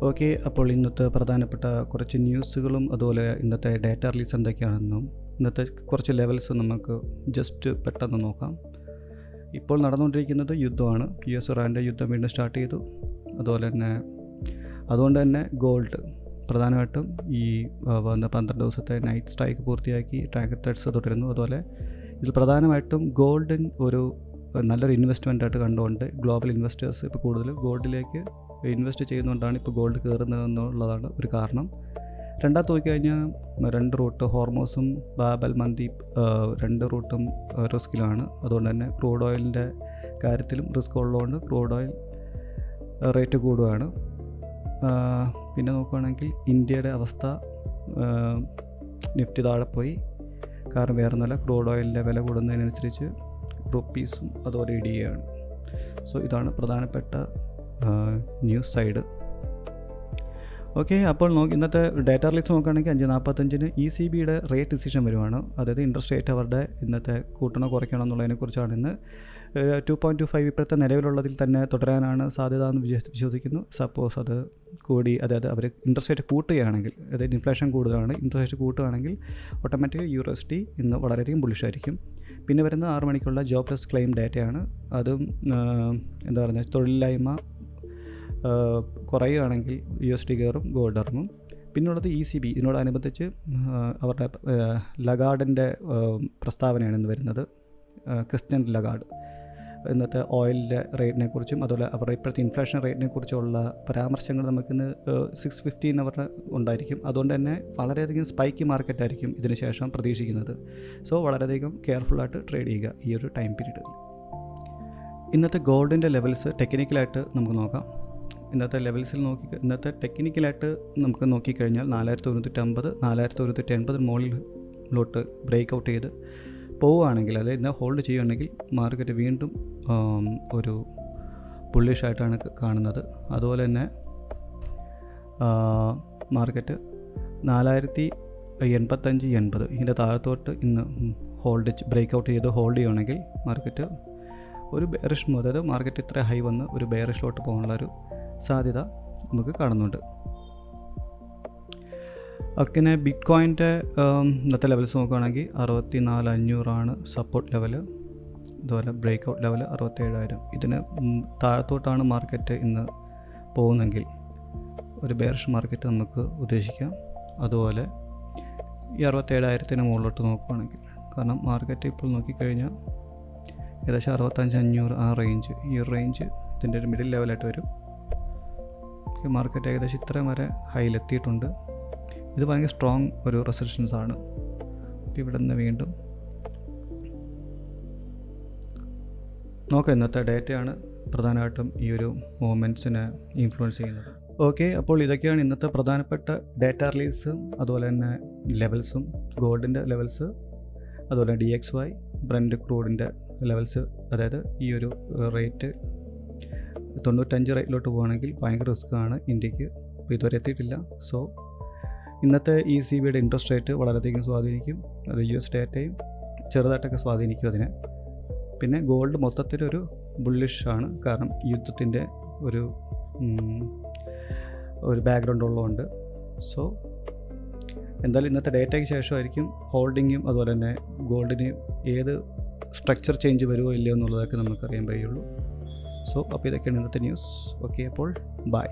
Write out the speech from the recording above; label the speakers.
Speaker 1: Okay, അപ്പോൾ ഇന്നത്തെ പ്രധാനപ്പെട്ട കുറച്ച് ന്യൂസുകളും അതുപോലെ ഇന്നത്തെ ഡാറ്റ റിലീസ് എന്തൊക്കെയാണെന്നും ഇന്നത്തെ കുറച്ച് ലെവൽസ് നമുക്ക് ജസ്റ്റ് പെട്ടെന്ന് നോക്കാം. ഇപ്പോൾ നടന്നുകൊണ്ടിരിക്കുന്നത് യുദ്ധമാണ്. US ഇറാൻ്റെ യുദ്ധം വീണ്ടും സ്റ്റാർട്ട് ചെയ്തു. അതുകൊണ്ട് തന്നെ ഗോൾഡ് പ്രധാനമായിട്ടും ഈ വന്ന 12 ദിവസത്തെ നൈറ്റ് സ്ട്രൈക്ക് പൂർത്തിയാക്കി ടാർഗറ്റ് ത്രെഡ്സ് തുടരുന്നു. അതുപോലെ ഇതിൽ പ്രധാനമായിട്ടും ഗോൾഡൻ ഒരു നല്ലൊരു ഇൻവെസ്റ്റ്മെൻ്റ് ആയിട്ട് കണ്ടുകൊണ്ട് ഗ്ലോബൽ ഇൻവെസ്റ്റേഴ്സ് ഇപ്പോൾ കൂടുതൽ ഗോൾഡിലേക്ക് ഇൻവെസ്റ്റ് ചെയ്യുന്നതുകൊണ്ടാണ് ഇപ്പോൾ ഗോൾഡ് കയറുന്നതെന്നുള്ളതാണ് ഒരു കാരണം. രണ്ടാമത്തെ നോക്കിക്കഴിഞ്ഞാൽ 2 റൂട്ട് ഹോർമോസും ബാബൽ മന്ദീപ് 2 റൂട്ടും റിസ്കിലാണ്. അതുകൊണ്ട് തന്നെ ക്രൂഡ് ഓയിലിൻ്റെ കാര്യത്തിലും റിസ്ക് ഉള്ളതുകൊണ്ട് ക്രൂഡ് ഓയിൽ റേറ്റ് കൂടുകയാണ്. പിന്നെ നോക്കുകയാണെങ്കിൽ ഇന്ത്യയുടെ അവസ്ഥ, നിഫ്റ്റി താഴെ പോയി. കാരണം വേറെ ഒന്നുമല്ല, ക്രൂഡ് ഓയിലിൻ്റെ വില കൂടുന്നതിനനുസരിച്ച് റുപ്പീസും അതുപോലെ ഇടിയുകയാണ്. സോ ഇതാണ് പ്രധാനപ്പെട്ട ന്യൂസ് സൈഡ്. ഓക്കെ, അപ്പോൾ ഇന്നത്തെ ഡാറ്റ റിലീസ് നോക്കുകയാണെങ്കിൽ 5:45 ECBയുടെ റേറ്റ് ഡിസിഷൻ വരുവാണ്. അതായത് ഇൻട്രസ്റ്റ് റേറ്റ് അവരുടെ ഇന്നത്തെ കൂട്ടണോ കുറയ്ക്കണോ എന്നുള്ളതിനെക്കുറിച്ചാണ്. ഇന്ന് 2.25 ഇപ്പോഴത്തെ നിലവിലുള്ളതിൽ തന്നെ തുടരാനാണ് സാധ്യത എന്ന് വിശ്വസിക്കുന്നു. സപ്പോസ് അത് കൂടി, അതായത് അവർ ഇൻട്രസ്റ്റ് റേറ്റ് കൂട്ടുകയാണെങ്കിൽ, അതായത് ഇൻഫ്ലേഷൻ കൂടുതലാണ്, ഇൻട്രസ്റ്റ് റേറ്റ് കൂട്ടുകയാണെങ്കിൽ ഓട്ടോമാറ്റിക്കലി USD ഇന്ന് വളരെയധികം ബുള്ളിഷായിരിക്കും. പിന്നെ വരുന്ന 6 മണിക്കുള്ള ജോബ്ലെസ് ക്ലെയിം ഡാറ്റയാണ്. അതും എന്താ പറയുക, തൊഴിലില്ലായ്മ കുറയുകയാണെങ്കിൽ USD കയറും, ഗോൾഡ് ഇറങ്ങും. പിന്നുള്ളത് ECB, ഇതിനോടനുബന്ധിച്ച് അവരുടെ ലഗാർഡിൻ്റെ പ്രസ്താവനയാണ് ഇന്ന് വരുന്നത്. ക്രിസ്റ്റ്യൻ ലഗാർഡ് ഇന്നത്തെ ഓയിലിൻ്റെ റേറ്റിനെ കുറിച്ചും അതുപോലെ അവരുടെ ഇപ്പോഴത്തെ ഇൻഫ്ലേഷൻ റേറ്റിനെ കുറിച്ചുള്ള പരാമർശങ്ങൾ നമുക്കിന്ന് 6:15 അവരുടെ ഉണ്ടായിരിക്കും. അതുകൊണ്ട് തന്നെ വളരെയധികം സ്പൈക്കി മാർക്കറ്റായിരിക്കും ഇതിന് ശേഷം പ്രതീക്ഷിക്കുന്നത്. സോ വളരെയധികം കെയർഫുള്ളായിട്ട് ട്രേഡ് ചെയ്യുക ഈ ഒരു ടൈം പീരീഡിൽ. ഇന്നത്തെ ഗോൾഡിൻ്റെ ലെവൽസ് ടെക്നിക്കലായിട്ട് നമുക്ക് നോക്കാം. ഇന്നത്തെ ടെക്നിക്കലായിട്ട് നമുക്ക് നോക്കിക്കഴിഞ്ഞാൽ 4150, 4180 മുകളിലോട്ട് ബ്രേക്ക് ഔട്ട് ചെയ്ത് പോവുകയാണെങ്കിൽ, അതായത് ഇന്ന് ഹോൾഡ് ചെയ്യുകയാണെങ്കിൽ മാർക്കറ്റ് വീണ്ടും ഒരു ബുള്ളിഷായിട്ടാണ് കാണുന്നത്. അതുപോലെ തന്നെ മാർക്കറ്റ് 4085-80 ഇതിൻ്റെ താഴത്തോട്ട് ഇന്ന് ബ്രേക്ക് ഔട്ട് ചെയ്ത് ഹോൾഡ് ചെയ്യുകയാണെങ്കിൽ മാർക്കറ്റ് ഒരു ബെയറിഷ്, അതായത് മാർക്കറ്റ് ഇത്ര ഹൈ വന്ന് ഒരു ബെയറിഷിലോട്ട് പോകാനുള്ളൊരു സാധ്യത നമുക്ക് കാണുന്നുണ്ട്. അങ്ങനെ ബിറ്റ് കോയിൻ്റെ ഇന്നത്തെ ലെവൽസ് നോക്കുകയാണെങ്കിൽ 64,500 സപ്പോർട്ട് ലെവൽ. അതുപോലെ ബ്രേക്ക് ഔട്ട് ലെവൽ 67,000. ഇതിന് താഴത്തോട്ടാണ് മാർക്കറ്റ് ഇന്ന് പോകുന്നെങ്കിൽ ഒരു ബെയറിഷ് മാർക്കറ്റ് നമുക്ക് ഉദ്ദേശിക്കാം. അതുപോലെ ഈ 67,000 മുകളിലോട്ട് നോക്കുകയാണെങ്കിൽ, കാരണം മാർക്കറ്റ് ഇപ്പോൾ നോക്കിക്കഴിഞ്ഞാൽ ഏകദേശം 65,500 ആ റേഞ്ച്, ഈ റേഞ്ച് ഇതിൻ്റെ ഒരു മിഡിൽ ലെവലായിട്ട് വരും. മാർക്കറ്റ് ഏകദേശം ഇത്രയും വരെ ഹൈയിലെത്തിയിട്ടുണ്ട്. ഇത് ഭയങ്കര സ്ട്രോങ് ഒരു റെസിസ്റ്റൻസ് ആണ്. ഇവിടെ നിന്ന് വീണ്ടും നോക്കാം. ഇന്നത്തെ ഡേറ്റയാണ് പ്രധാനമായിട്ടും ഈ ഒരു മൂവ്മെൻറ്റ്സിനെ ഇൻഫ്ലുവൻസ് ചെയ്യുന്നത്. ഓക്കെ, അപ്പോൾ ഇതൊക്കെയാണ് ഇന്നത്തെ പ്രധാനപ്പെട്ട ഡേറ്റ റിലീസും അതുപോലെ തന്നെ ലെവൽസും. ഗോൾഡിൻ്റെ ലെവൽസ്, അതുപോലെ DXY, ബ്രൻഡ് ക്രൂഡിൻ്റെ ലെവൽസ്. അതായത് ഈ ഒരു റേറ്റ് 95 റേറ്റിലോട്ട് പോകുകയാണെങ്കിൽ ഭയങ്കര റിസ്ക്കാണ് ഇന്ത്യക്ക്. അപ്പോൾ ഇതുവരെ എത്തിയിട്ടില്ല. സോ ഇന്നത്തെ ECBയുടെ ഇൻട്രസ്റ്റ് റേറ്റ് വളരെയധികം സ്വാധീനിക്കും. അത് US ഡേറ്റയും ചെറുതായിട്ടൊക്കെ സ്വാധീനിക്കും അതിനെ. പിന്നെ ഗോൾഡ് മൊത്തത്തിലൊരു ബുള്ളിഷ് ആണ്, കാരണം യുദ്ധത്തിൻ്റെ ഒരു ബാക്ക്ഗ്രൗണ്ട് ഉള്ളതുകൊണ്ട്. സോ എന്തായാലും ഇന്നത്തെ ഡേറ്റയ്ക്ക് ശേഷമായിരിക്കും ഹോൾഡിങ്ങും അതുപോലെ തന്നെ ഗോൾഡിന് ഏത് സ്ട്രക്ചർ ചേഞ്ച് വരുമോ ഇല്ലയോ എന്നുള്ളതൊക്കെ നമുക്കറിയാൻ കഴിയുള്ളൂ. സോ അപ്പോൾ ഇതൊക്കെയാണ് ഇന്നത്തെ ന്യൂസ്. ഓക്കെ, അപ്പോൾ ബൈ.